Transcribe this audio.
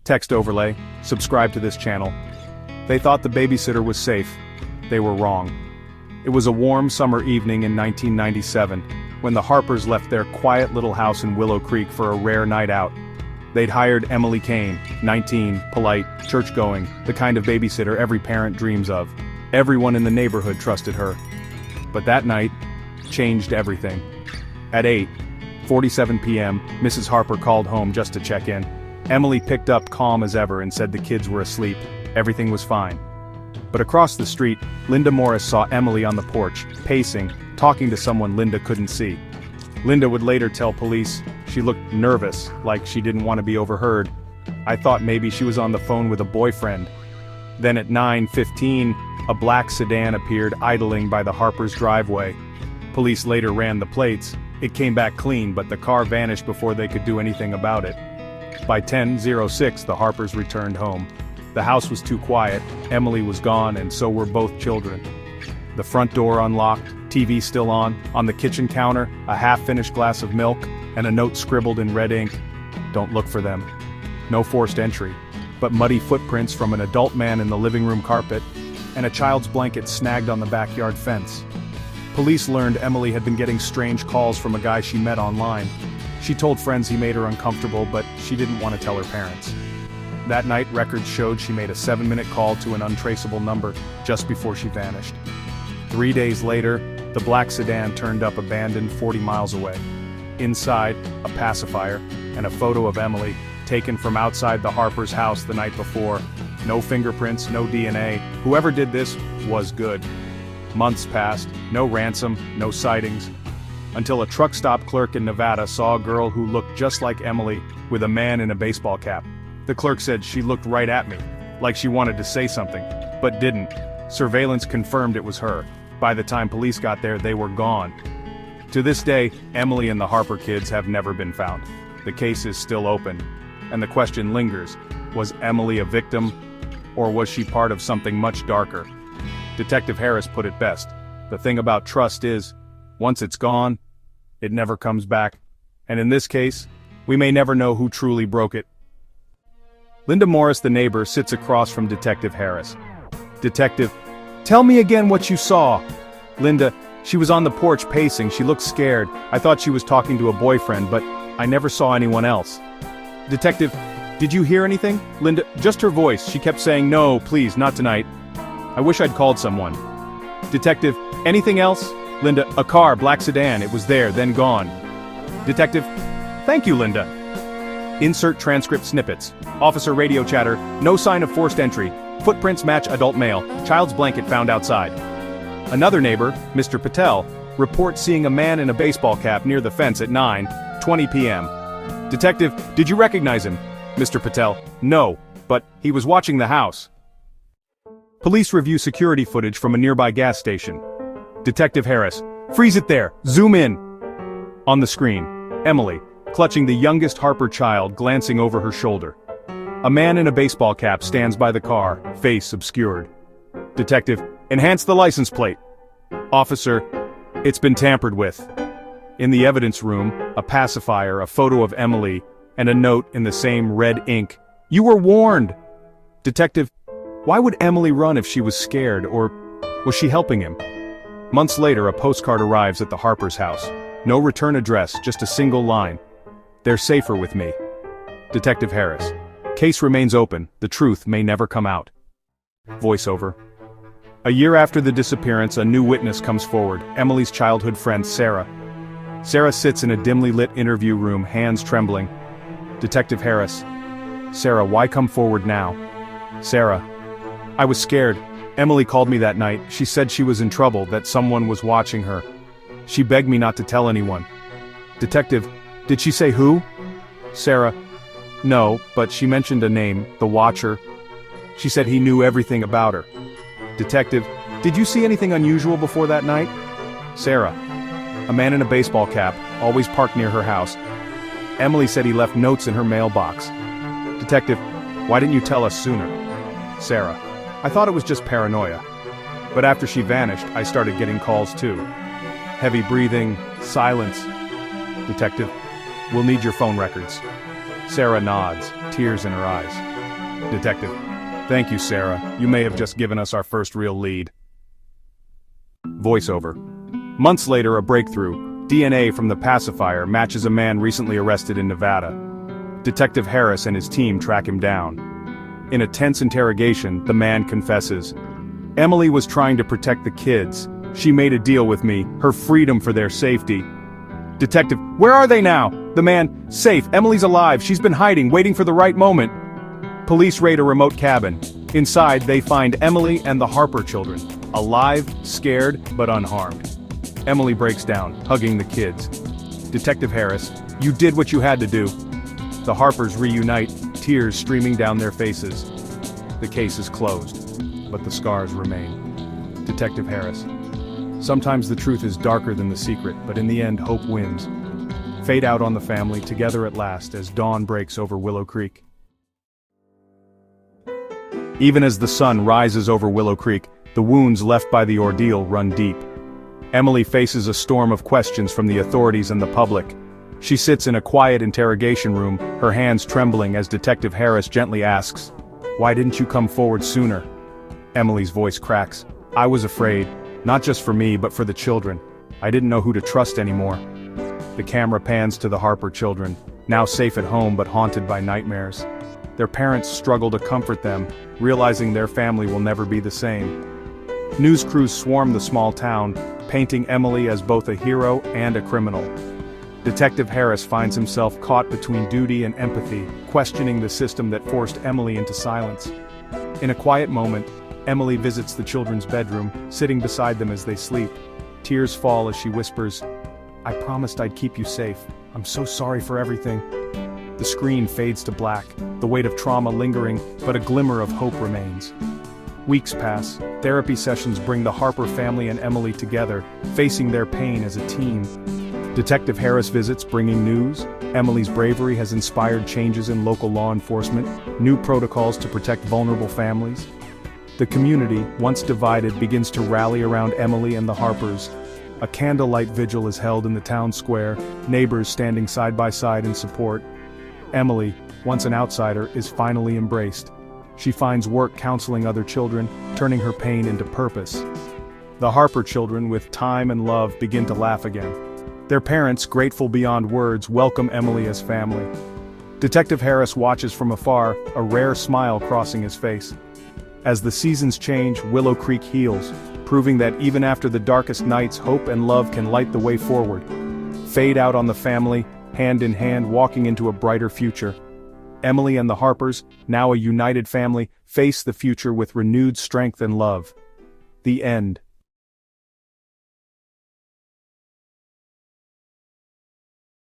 Text overlay, subscribe to this channel. They thought the babysitter was safe. They were wrong. It was a warm summer evening in 1997, when the Harpers left their quiet little house in Willow Creek for a rare night out. They'd hired Emily Kane, 19, polite, church-going, the kind of babysitter every parent dreams of. Everyone in the neighborhood trusted her. But that night changed everything. At 8:47 p.m., Mrs. Harper called home just to check in. Emily picked up calm as ever and said the kids were asleep. Everything was fine. But across the street, Linda Morris saw Emily on the porch, pacing, talking to someone Linda couldn't see. Linda would later tell police she looked nervous, like she didn't want to be overheard. I thought maybe she was on the phone with a boyfriend. Then at 9:15, a black sedan appeared idling by the Harper's driveway. Police later ran the plates. It came back clean, but the car vanished before they could do anything about it. By 10:06, the Harpers returned home. The house was too quiet, Emily was gone, and so were both children. The front door unlocked, TV still on the kitchen counter, a half-finished glass of milk, and a note scribbled in red ink. Don't look for them. No forced entry, but muddy footprints from an adult man in the living room carpet, and a child's blanket snagged on the backyard fence. Police learned Emily had been getting strange calls from a guy she met online. She told friends he made her uncomfortable, but she didn't want to tell her parents. That night, records showed she made a 7-minute call to an untraceable number just before she vanished. 3 days later, the black sedan turned up abandoned 40 miles away. Inside, a pacifier, and a photo of Emily, taken from outside the Harper's house the night before. No fingerprints, no DNA. Whoever did this was good. Months passed, no ransom, no sightings, until a truck stop clerk in Nevada saw a girl who looked just like Emily, with a man in a baseball cap. The clerk said she looked right at me, like she wanted to say something, but didn't. Surveillance confirmed it was her. By the time police got there, they were gone. To this day, Emily and the Harper kids have never been found. The case is still open, and the question lingers: was Emily a victim, or was she part of something much darker? Detective Harris put it best: the thing about trust is, once it's gone, it never comes back. And in this case, we may never know who truly broke it. Linda Morris, the neighbor, sits across from Detective Harris. Detective: tell me again what you saw. Linda: she was on the porch pacing, she looked scared. I thought she was talking to a boyfriend, but I never saw anyone else. Detective: did you hear anything? Linda: just her voice, she kept saying, no, please, not tonight. I wish I'd called someone. Detective: anything else? Linda: a car, black sedan, it was there, then gone. Detective: thank you, Linda. Insert transcript snippets. Officer radio chatter: no sign of forced entry. Footprints match adult male. Child's blanket found outside. Another neighbor, Mr. Patel, reports seeing a man in a baseball cap near the fence at 9:20 p.m. Detective: did you recognize him? Mr. Patel: no, but he was watching the house. Police review security footage from a nearby gas station. Detective Harris: freeze it there, zoom in. On the screen, Emily, clutching the youngest Harper child, glancing over her shoulder. A man in a baseball cap stands by the car, face obscured. Detective: enhance the license plate. Officer: it's been tampered with. In the evidence room, a pacifier, a photo of Emily, and a note in the same red ink: you were warned. Detective: why would Emily run if she was scared, or was she helping him? Months later, a postcard arrives at the Harper's house. No return address, just a single line: they're safer with me. Detective Harris: case remains open, the truth may never come out. Voiceover. A year after the disappearance, a new witness comes forward: Emily's childhood friend, Sarah. Sarah sits in a dimly lit interview room, hands trembling. Detective Harris: Sarah, why come forward now? Sarah: I was scared. Emily called me that night. She said she was in trouble, that someone was watching her. She begged me not to tell anyone. Detective: did she say who? Sarah: no, but she mentioned a name, the Watcher. She said he knew everything about her. Detective: did you see anything unusual before that night? Sarah: a man in a baseball cap, always parked near her house. Emily said he left notes in her mailbox. Detective: why didn't you tell us sooner? Sarah: I thought it was just paranoia. But after she vanished, I started getting calls too. Heavy breathing, silence. Detective: we'll need your phone records. Sarah nods, tears in her eyes. Detective: Thank you, Sarah. You may have just given us our first real lead. Voiceover. Months later, a breakthrough. DNA from the pacifier matches a man recently arrested in Nevada. Detective Harris and his team track him down. In a tense interrogation, the man confesses. Emily was trying to protect the kids. She made a deal with me, her freedom for their safety. Detective: Where are they now? The man: Safe, Emily's alive, she's been hiding, waiting for the right moment. Police raid a remote cabin. Inside, they find Emily and the Harper children, alive, scared, but unharmed. Emily breaks down, hugging the kids. Detective Harris: You did what you had to do. The Harpers reunite, tears streaming down their faces. The case is closed, but the scars remain. Detective Harris: Sometimes the truth is darker than the secret, but in the end, hope wins. Fade out on the family, together at last, as dawn breaks over Willow Creek. Even as the sun rises over Willow Creek, the wounds left by the ordeal run deep. Emily faces a storm of questions from the authorities and the public. She sits in a quiet interrogation room, her hands trembling as Detective Harris gently asks, "Why didn't you come forward sooner?" Emily's voice cracks. "I was afraid, not just for me but for the children. I didn't know who to trust anymore." The camera pans to the Harper children, now safe at home but haunted by nightmares. Their parents struggle to comfort them, realizing their family will never be the same. News crews swarm the small town, painting Emily as both a hero and a criminal. Detective Harris finds himself caught between duty and empathy, questioning the system that forced Emily into silence. In a quiet moment, Emily visits the children's bedroom, sitting beside them as they sleep. Tears fall as she whispers, "I promised I'd keep you safe. I'm so sorry for everything." The screen fades to black, the weight of trauma lingering, but a glimmer of hope remains. Weeks pass. Therapy sessions bring the Harper family and Emily together, facing their pain as a team. Detective Harris visits, bringing news. Emily's bravery has inspired changes in local law enforcement, new protocols to protect vulnerable families. The community, once divided, begins to rally around Emily and the Harpers. A candlelight vigil is held in the town square, neighbors standing side by side in support. Emily, once an outsider, is finally embraced. She finds work counseling other children, turning her pain into purpose. The Harper children, with time and love, begin to laugh again. Their parents, grateful beyond words, welcome Emily as family. Detective Harris watches from afar, a rare smile crossing his face. As the seasons change, Willow Creek heals, proving that even after the darkest nights, hope and love can light the way forward. Fade out on the family, hand in hand walking into a brighter future. Emily and the Harpers, now a united family, face the future with renewed strength and love. The end.